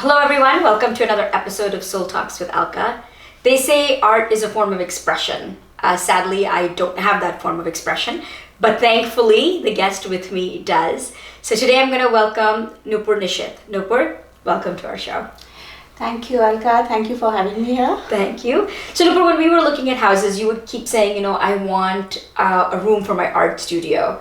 Hello everyone, welcome to another episode of Soul Talks with Alka. They say art is a form of expression. Sadly, I don't have that form of expression, but thankfully the guest with me does. So today I'm going to welcome Nupur. Nupur, welcome to our show. Thank you, Alka. Thank you for having me here. Thank you. So Nupur, when we were looking at houses, you would keep saying, I want a room for my art studio.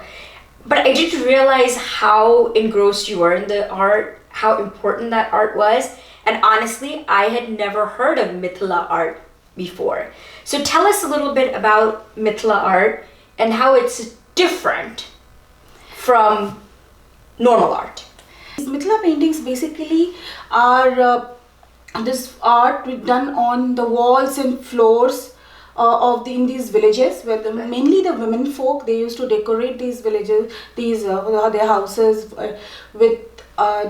But I didn't realize how engrossed you were in the art, how important that art was. And honestly, I had never heard of mithla art before. So tell us a little bit about mithla art and how it's different from normal art. These mithla paintings basically are this art done on the walls and floors in these villages, where mainly the women folk, they used to decorate these villages, their houses with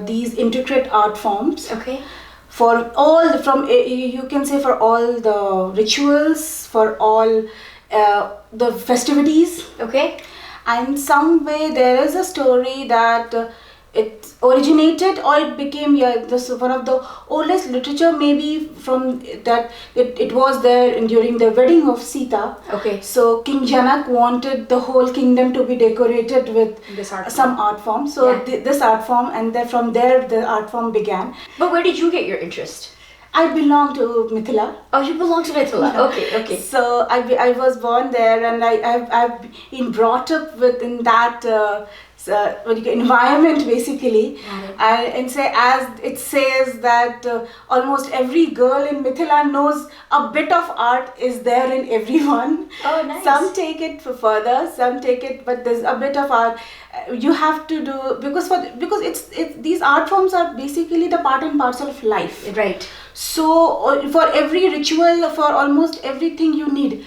these intricate art forms. Okay. For all you can say for all the rituals, for all the festivities. Okay. And some way there is a story that it originated or it became one of the oldest literature, maybe from that it was there during the wedding of Sita. Okay. So King Janak wanted the whole kingdom to be decorated with some art form. So this art form, and then from there the art form began. But where did you get your interest? I belong to Mithila. Oh, you belong to Mithla. Yeah. Okay. So I was born there, and I've been brought up within that environment basically. And say, as it says that almost every girl in Mithila knows a bit of art is there in everyone. Oh, nice. Some take it for further, some take it, but there's a bit of art you have to do because it's these art forms are basically the part and parcel of life. Right. So for every ritual, for almost everything you need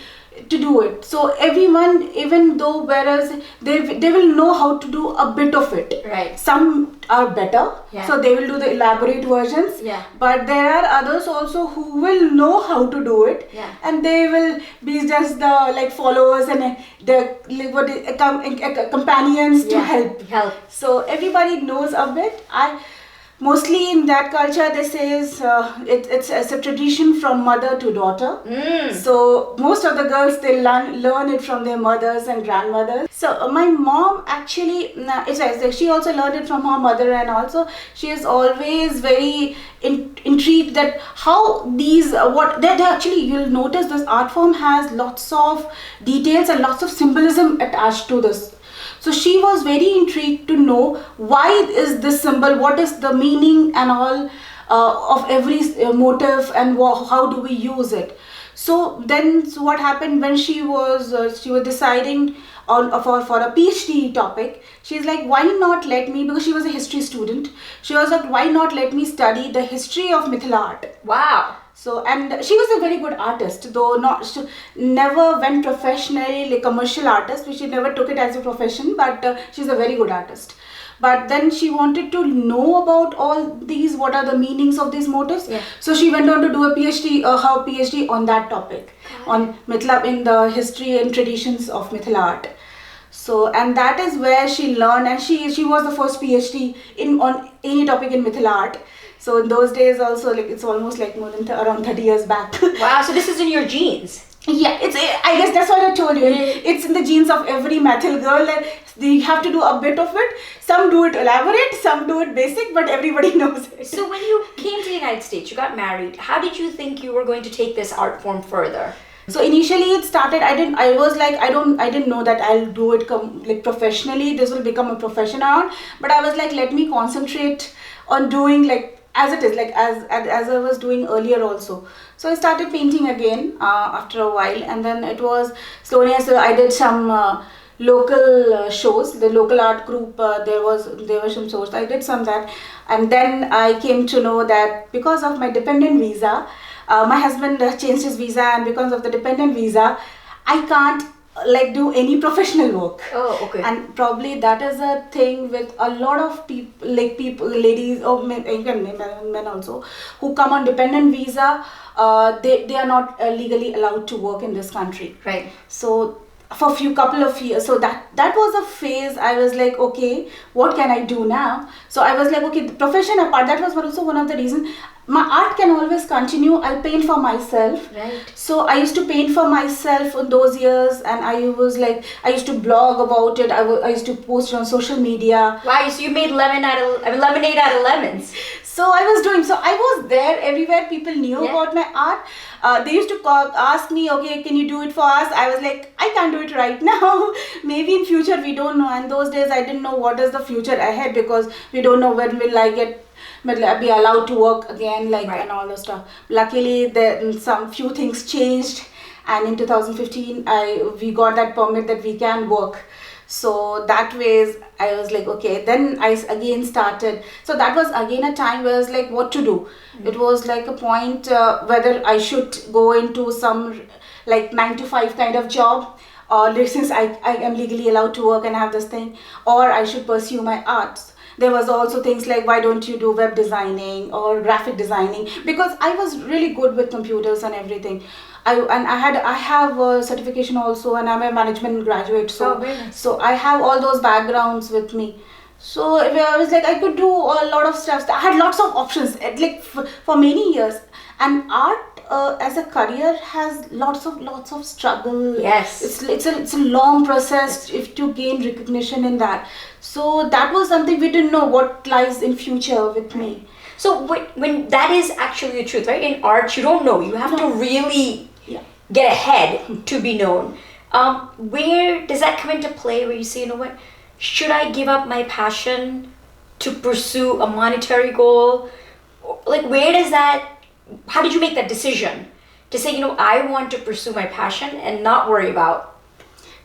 to do it. So everyone, even though whereas they will know how to do a bit of it. Right. Some are better, so they will do the elaborate versions. Yeah. But there are others also who will know how to do it. Yeah. And they will be just the followers and the companions to help. So everybody knows a bit. Mostly in that culture, they say it's a tradition from mother to daughter. So most of the girls, they learn it from their mothers and grandmothers. So my mom actually, she also learned it from her mother, and also she is always very intrigued that how these actually, you'll notice this art form has lots of details and lots of symbolism attached to this. So she was very intrigued to know why is this symbol, what is the meaning and all of every motif, and how do we use it. So what happened when she was deciding for a PhD topic, she's like, why not let me, because she was a history student, she was like, why not let me study the history of mithla art. Wow. So, and she was a very good artist, though she never went professionally like commercial artist, she never took it as a profession, but she's a very good artist. But then she wanted to know about all these, what are the meanings of these motifs. Yeah. So she went on to do a PhD on that topic, on mithla, in the history and traditions of mithla art. So, and that is where she learned, and she was the first PhD on any topic in mithla art. So in those days also, it's almost more than around 30 years back. Wow, so this is in your genes. Yeah, I guess that's what I told you. It's in the genes of every Mathil girl that they have to do a bit of it. Some do it elaborate, some do it basic, but everybody knows it. So when you came to the United States, you got married, how did you think you were going to take this art form further? So initially it started, I didn't know that I'll do it professionally, this will become a profession around, but I was like, let me concentrate on doing as it is, as I was doing earlier also. So I started painting again after a while, and then it was slowly. So I did some local shows. The local art group, there were some shows. I did some that, and then I came to know that because of my dependent visa, my husband changed his visa, and because of the dependent visa, I can't do any professional work. Oh, okay. And probably that is a thing with a lot of people, ladies or men also, who come on dependent visa. They are not legally allowed to work in this country. Right. So for a couple of years. So that was a phase. I was like, okay, what can I do now? So I was like, okay, the profession apart, that was also one of the reasons. My art can always continue. I'll paint for myself. Right. So I used to paint for myself in those years, and I used to blog about it. I used to post it on social media. Wow, so you made lemonade out of lemons. So I was doing, so I was there everywhere. People knew about my art. They used to ask me, okay, can you do it for us? I was like, I can't do it right now. Maybe in future, we don't know. And those days I didn't know what is the future ahead, because we don't know when will I be allowed to work again, and all those stuff. Luckily, some few things changed, and in 2015, we got that permit that we can work. So that way, I was like, okay. Then I again started. So that was again a time where I was like, what to do? It was like a point whether I should go into some 9 to 5 kind of job, or since I am legally allowed to work and have this thing, or I should pursue my arts. There was also things like, why don't you do web designing or graphic designing? Because I was really good with computers and everything. I have a certification also, and I'm a management graduate. So I have all those backgrounds with me. So I was like, I could do a lot of stuff. I had lots of options, for many years. And art as a career has lots of struggle. Yes, it's a long process if to gain recognition in that. So that was something we didn't know what lies in future with me. So when that is actually the truth, right? In art, you don't know. You have to really get ahead to be known. Where does that come into play? Where you say, you know what, should I give up my passion to pursue a monetary goal? Where does that? How did you make that decision to say, I want to pursue my passion and not worry about?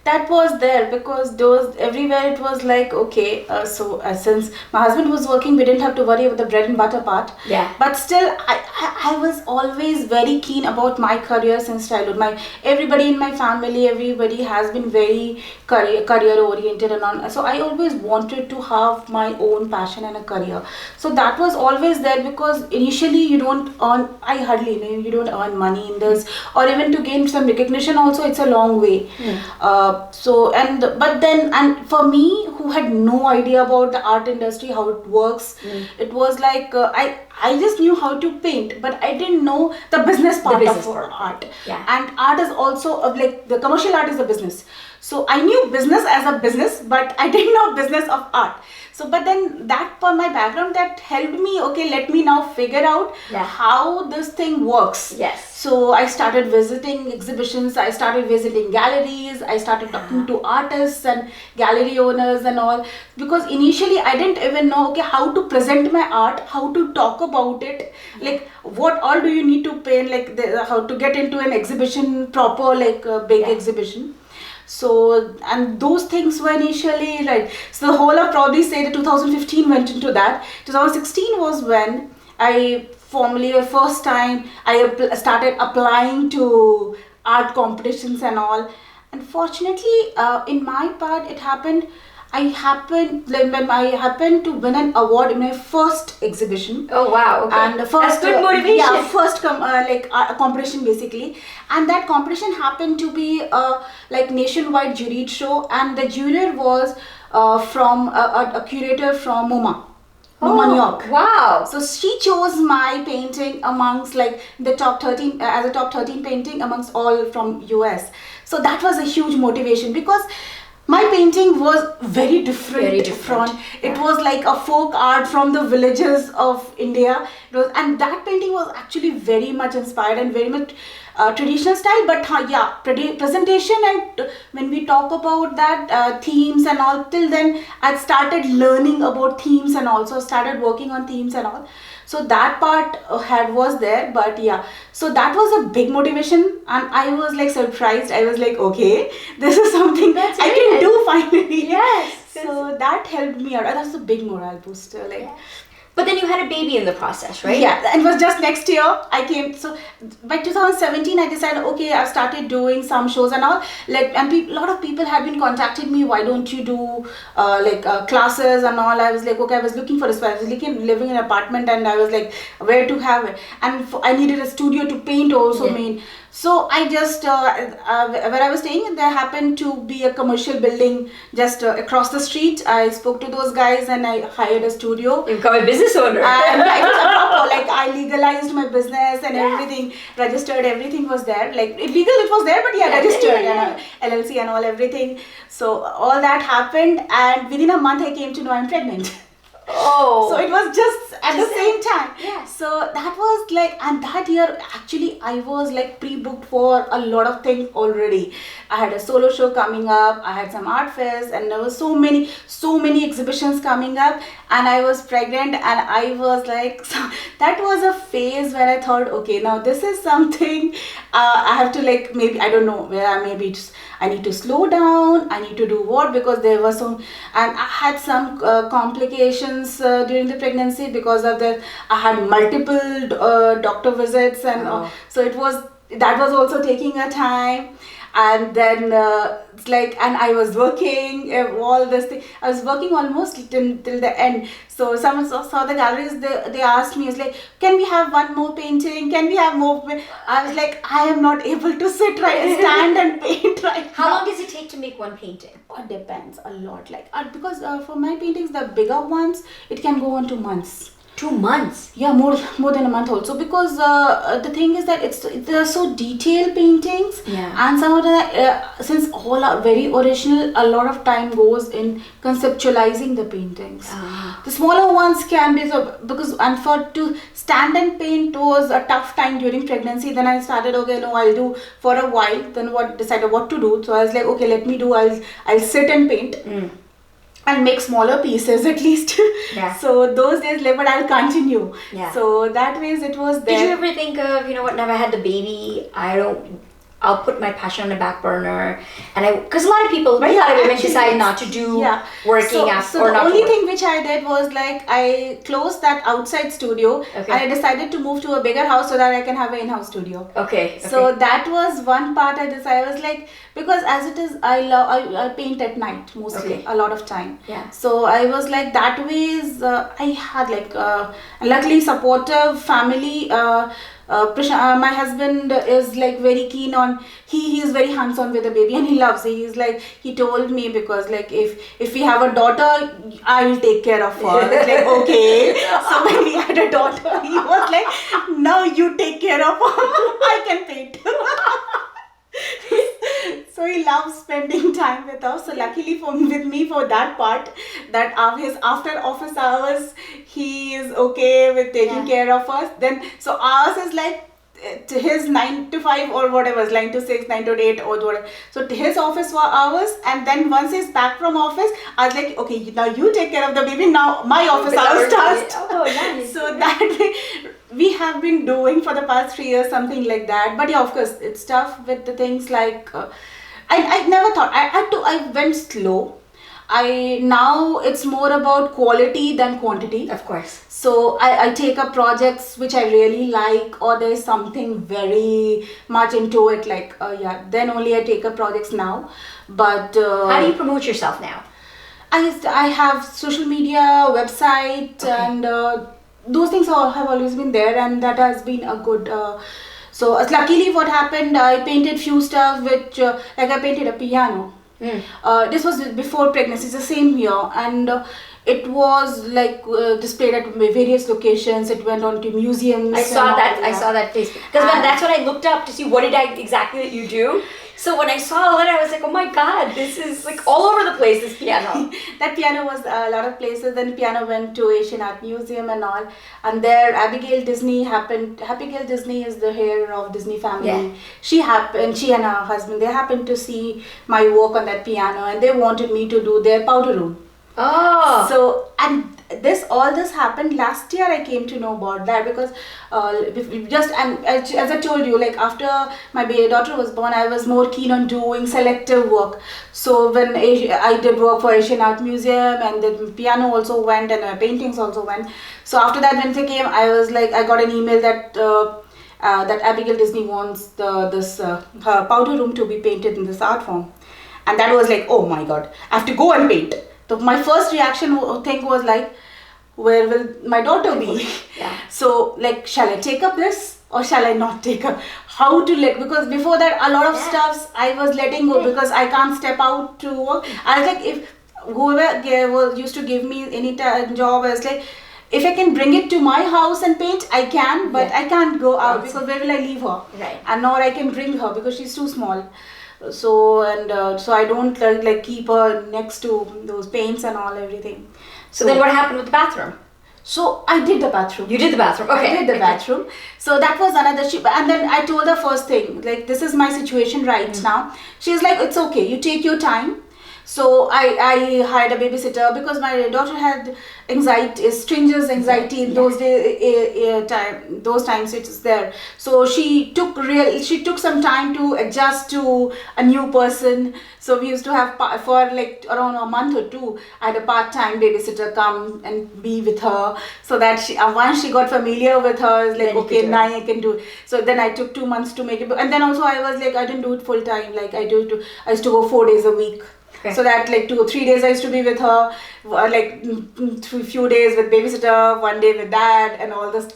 That was there, because everywhere it was like, okay, since my husband was working, we didn't have to worry about the bread and butter part. Yeah. But still, I was always very keen about my career since childhood. Everybody in my family, everybody has been very career oriented and on. So I always wanted to have my own passion and a career. So that was always there, because initially you don't earn. You don't earn money in this, or even to gain some recognition. Also, it's a long way. But for me, who had no idea about the art industry, how it works, it was like I just knew how to paint, but I didn't know the business part of art. Yeah. And art is also the commercial art is a business. So I knew business as a business, but I didn't know business of art. So, but then that for my background, that helped me, okay, let me now figure out how this thing works. Yes. So I started visiting exhibitions, I started visiting galleries, I started talking to artists and gallery owners and all, because initially I didn't even know, okay, how to present my art, how to talk about it, what all do you need to paint, how to get into an exhibition proper, a big exhibition. So, and those things were initially, right. So the whole of probably say the 2015 went into that. 2016 was when I formally, the first time I started applying to art competitions and all. Unfortunately, in my part, it happened. I happened to win an award in my first exhibition. Oh wow! Okay. And the first, that's good motivation. Yeah, first competition basically, and that competition happened to be a nationwide juried show, and the juror was from a curator from MoMA. New York. Wow! So she chose my painting amongst the top 13 as a top 13 painting amongst all from US. So that was a huge motivation, because my painting was very different. It was like a folk art from the villages of India. And that painting was actually very much inspired and very much traditional style. But presentation, and when we talk about that themes and all, till then I started learning about themes and also started working on themes and all. So that part was there, but so that was a big motivation, and I was surprised. I was like, okay, this is something that I can do finally. Yes. So that helped me out. That's a big morale booster. But then you had a baby in the process, right? Yeah, and it was just next year I came. So by 2017, I decided, okay, I've started doing some shows and all. And a lot of people had been contacting me. Why don't you do classes and all? I was like, okay, I was looking for a space. I was living in an apartment, and I was like, where to have it? And I needed a studio to paint also. So I just where I was staying, there happened to be a commercial building just across the street. I spoke to those guys and I hired a studio. You become a business owner. And it was a proper, like I legalized my business and everything, registered, everything was there. Like illegal it was there, but registered and LLC and all, everything. So all that happened, and within a month I came to know I'm pregnant. Oh. So it was just at the same time. Yeah. So that was like, and that year actually I was like pre-booked for a lot of things already. I had a solo show coming up, I had some art fairs, and there was so many exhibitions coming up, and I was pregnant, and I was like, so that was a phase where I thought, okay, now this is something I have to like, maybe, I don't know, where I need to slow down, I need to do what, because there was and I had some complications during the pregnancy because of that. I had multiple doctor visits, and so that was also taking a time. And then it's like, and I was working all this thing. I was working almost till the end. So someone saw the galleries. They asked me, it's like, can we have one more painting? Can we have more? I was like, I am not able to stand and paint right How now. long does it take to make one painting? It depends a lot. Like because for my paintings, the bigger ones, it can go on 2 months. 2 months? Yeah, more than a month also, because the thing is that they're so detailed paintings, and some of the since all are very original, a lot of time goes in conceptualizing the paintings. The smaller ones can be to stand and paint was a tough time during pregnancy. Then I started, okay, no, I'll do for a while. Then decided what to do. So I was like, okay, let me do. I'll sit and paint. And make smaller pieces at least. So those days, but I'll continue. So that way it was there. Did you ever think of, you know what, now I had the baby, I'll put my passion on the back burner, and because a lot of people, right? A lot of women decide not to do working after. So the only thing which I did was like I closed that outside studio, and I decided to move to a bigger house so that I can have an in-house studio. Okay. So that was one part I decided. I was like, because as it is, I paint at night mostly, a lot of time. So I was like, that way is I had like luckily supportive family. My husband is like very keen on, he is very hands-on with the baby, and he loves it. He's like, he told me, because like if we have a daughter, I will take care of her. I was like, okay. So when we had a daughter, he was like, now you take care of her. I can paint. So he loves spending time with us. So luckily with me for that part, that his after office hours, he is okay with taking care of us. Then so ours is like to his 9 to 5 or whatever, 9 to 6, 9 to 8 or whatever. So to his office hours, and then once he's back from office, I was like, okay, now you take care of the baby. Now my office hours starts. Oh, nice. So that way. We have been doing for the past 3 years something like that, but of course it's tough with the things like I never thought I went slow. Now it's more about quality than quantity. Of course. So I take up projects which I really like, or there's something very much into it, like then only I take up projects now. But how do you promote yourself now? I have social media, website, and those things have always been there, and that has been a good. So luckily, what happened? I painted few stuff which, like I painted a piano. This was before pregnancy, it's the same year, and it was like displayed at various locations. It went on to museums. I saw that place, because that's what I looked up to see what exactly that you do. So when I saw it, I was like, oh my god, this is like all over the place, this piano. That piano was a lot of places. Then piano went to Asian Art Museum and all. And there Abigail Disney happened. Abigail Disney is the heir of Disney family. She and her husband, they happened to see my work on that piano, and they wanted me to do their powder room. Oh. So, and all this happened last year. I came to know about that because and as I told you, like after my daughter was born, I was more keen on doing selective work. So when I did work for Asian Art Museum, and the piano also went, and my paintings also went. So after that, when they came, I was like, I got an email that that Abigail Disney wants her powder room to be painted in this art form. And that was like, oh my god, I have to go and paint. So my first reaction thing was like, where will my daughter be? Yeah. So like, shall I take up this or shall I not take up? How to let, because before that a lot of stuffs I was letting go because I can't step out to work. I was like, if whoever used to give me any job, I was like, if I can bring it to my house and paint, I can, but I can't go out because where will I leave her? Right. And nor I can bring her because she's too small. So I don't like keep her next to those paints and all everything. So then what happened with the bathroom? So I did the bathroom. You did the bathroom. Okay. I did the bathroom. So that was another and then I told her first thing, like, this is my situation right now. She's like, it's okay, you take your time. So I hired a babysitter because my daughter had anxiety, stringent anxiety in those days, those times it is there. So she took some time to adjust to a new person. So we used to have, for like around a month or two, I had a part-time babysitter come and be with her, so that once she got familiar with her, it's like, okay, now I can do it. So then I took 2 months to make it, and then also I was like, I didn't do it full time, like I used to go 4 days a week. Okay. So that like 2 or 3 days I used to be with her, like few days with babysitter, 1 day with dad, and all this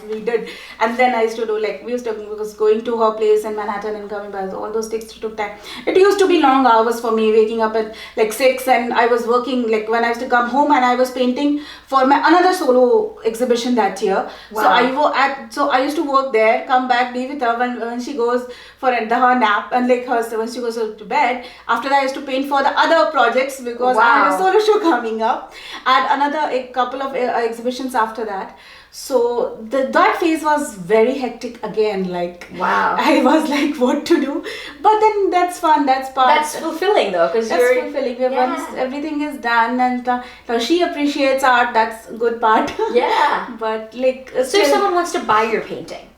we did. And then I used to do like, was going to her place in Manhattan and coming back, all those things took time. It used to be long hours for me, waking up at like 6, and I was working like when I used to come home, and I was painting for my another solo exhibition that year. Wow. So I used to work there, come back, be with her when she goes for her nap, and like when she goes to bed. After that I used to paint for the other projects because I had a solo show coming up, and a couple of exhibitions after that. So that phase was very hectic again. Like, wow, I was like, what to do? But then that's fun. That's part. That's fulfilling though, because you're fulfilling. Once everything is done and she appreciates art, that's a good part. Yeah. But like, so if someone wants to buy your painting,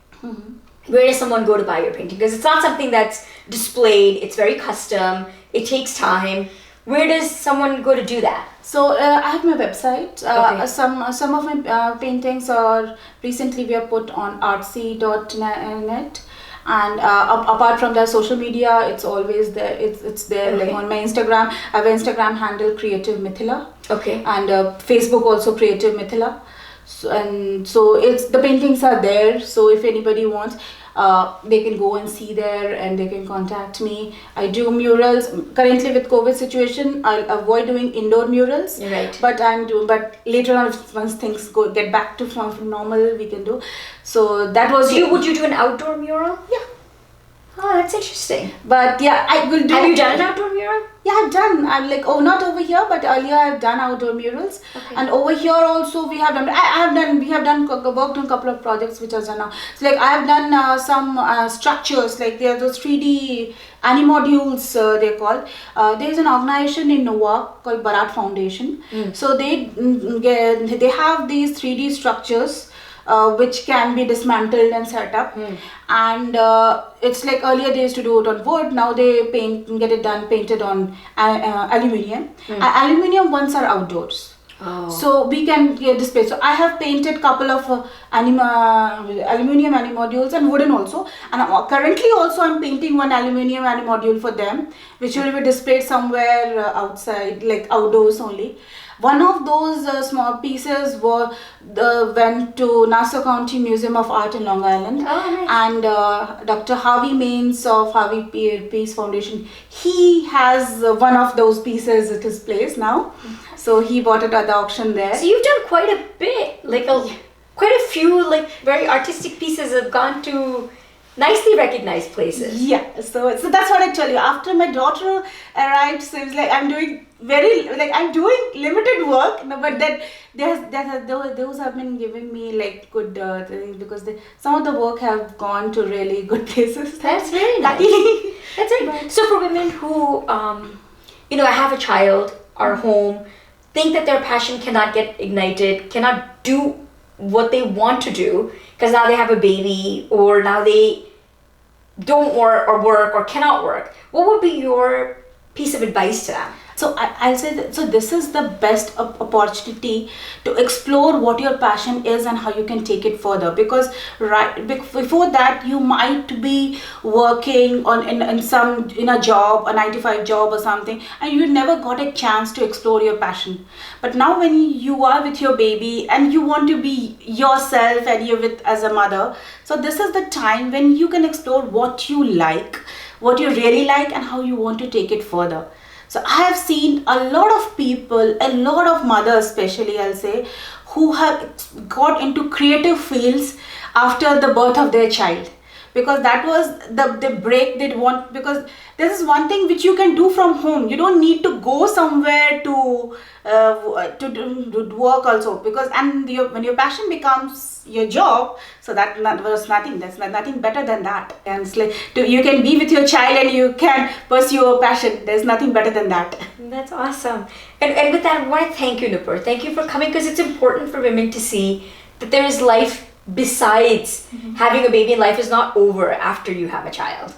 where does someone go to buy your painting? Because it's not something that's displayed. It's very custom. It takes time. Where does someone go to do that? So I have my website. Some of my paintings are recently we have put on artsy.net, and apart from that, social media, it's always there. It's there. Like on my Instagram, I have an Instagram handle, Creative Mithla. Okay. And Facebook also, Creative Mithla. So it's the paintings are there. So if anybody wants, they can go and see there, and they can contact me. I do murals. Currently with COVID situation, I'll avoid doing indoor murals. Right. But later on, once things get back to normal, we can do. So that was. Would you do an outdoor mural? Yeah. Oh, that's interesting. But yeah, I will do. Have you done an outdoor mural? Yeah, I've done. I'm like, not over here, but earlier I've done outdoor murals. Okay. And over here also we have done. We have worked on a couple of projects which are done now. So like I have done some structures, like there are those 3D Animodules they're called. There is an organization in Newark called Bharat Foundation. So they have these 3D structures. Which can be dismantled and set up, and it's like earlier they used to do it on wood. Now they get it painted on aluminium. Aluminium ones are outdoors, so we can display. So I have painted couple of aluminium Animodules and wooden also, and currently also I'm painting one aluminium Animodule for them, which will be displayed somewhere outside, like outdoors only. One of those small pieces went to Nassau County Museum of Art in Long Island. Oh, nice. And Dr. Harvey Maines of Harvey Peace Foundation, he has one of those pieces at his place now. So he bought it at the auction there. So you've done quite a bit, quite a few like very artistic pieces have gone to nicely recognized places. Yeah, so that's what I tell you. After my daughter arrived, so it's like I'm doing limited work, but that those have been giving me like good things, because some of the work have gone to really good places. That's very nice. That's right. So for women who have a child, are home, think that their passion cannot get ignited, cannot do what they want to do because now they have a baby or now they don't work or cannot work, what would be your piece of advice to them? So I'll say that, so this is the best opportunity to explore what your passion is and how you can take it further, because before that you might be working in a job, a 9 to 5 job or something, and you never got a chance to explore your passion. But now when you are with your baby and you want to be yourself and you're with as a mother, so this is the time when you can explore what you like, what you really like, and how you want to take it further. So I have seen a lot of people, a lot of mothers especially, I'll say, who have got into creative fields after the birth of their child, because that was the break they'd want. Because this is one thing which you can do from home. You don't need to go somewhere to work also, because when your passion becomes your job, so that's nothing better than that. And it's like you can be with your child and you can pursue a passion. There's nothing better than that. That's awesome. And with that, I want to thank you, Nupur. Thank you for coming, because it's important for women to see that there is life besides having a baby. Life is not over after you have a child.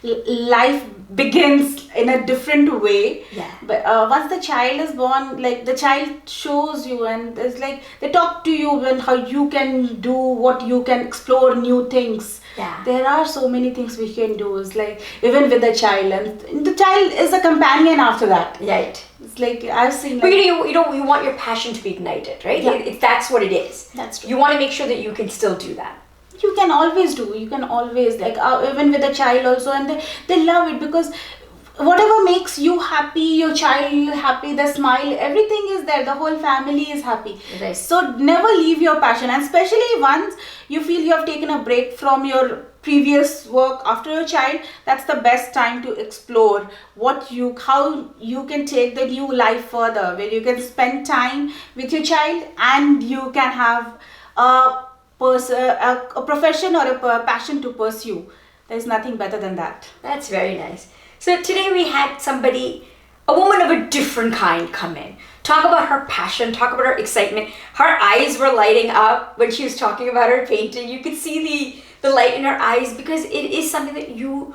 Life begins in a different way. Yeah. But once the child is born, like the child shows you, and it's like they talk to you and how you can do what you can explore new things. Yeah. There are so many things we can do. It's like even with the child, and the child is a companion after that. Right. It's like I've seen. But you want your passion to be ignited, right? Yeah. That's what it is. That's true. You want to make sure that you can still do that. You can always do. You can always, like even with a child also, and they love it, because whatever makes you happy, your child happy, the smile, everything is there. The whole family is happy. Right. So never leave your passion, and especially once you feel you have taken a break from your previous work after your child, that's the best time to explore how you can take the new life further, where you can spend time with your child and you can have a profession or a passion to pursue. There's nothing better than that. That's very nice. So today we had a woman of a different kind come in. Talk about her passion, talk about her excitement. Her eyes were lighting up when she was talking about her painting. You could see the light in her eyes, because it is something that you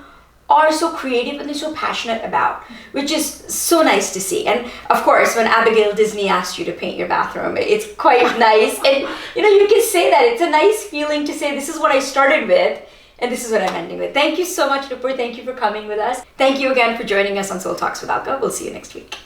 are so creative and they're so passionate about, which is so nice to see. And of course, when Abigail Disney asked you to paint your bathroom, it's quite nice. And you can say that. It's a nice feeling to say, this is what I started with and this is what I'm ending with. Thank you so much, Nupur. Thank you for coming with us. Thank you again for joining us on Soul Talks with Alka. We'll see you next week.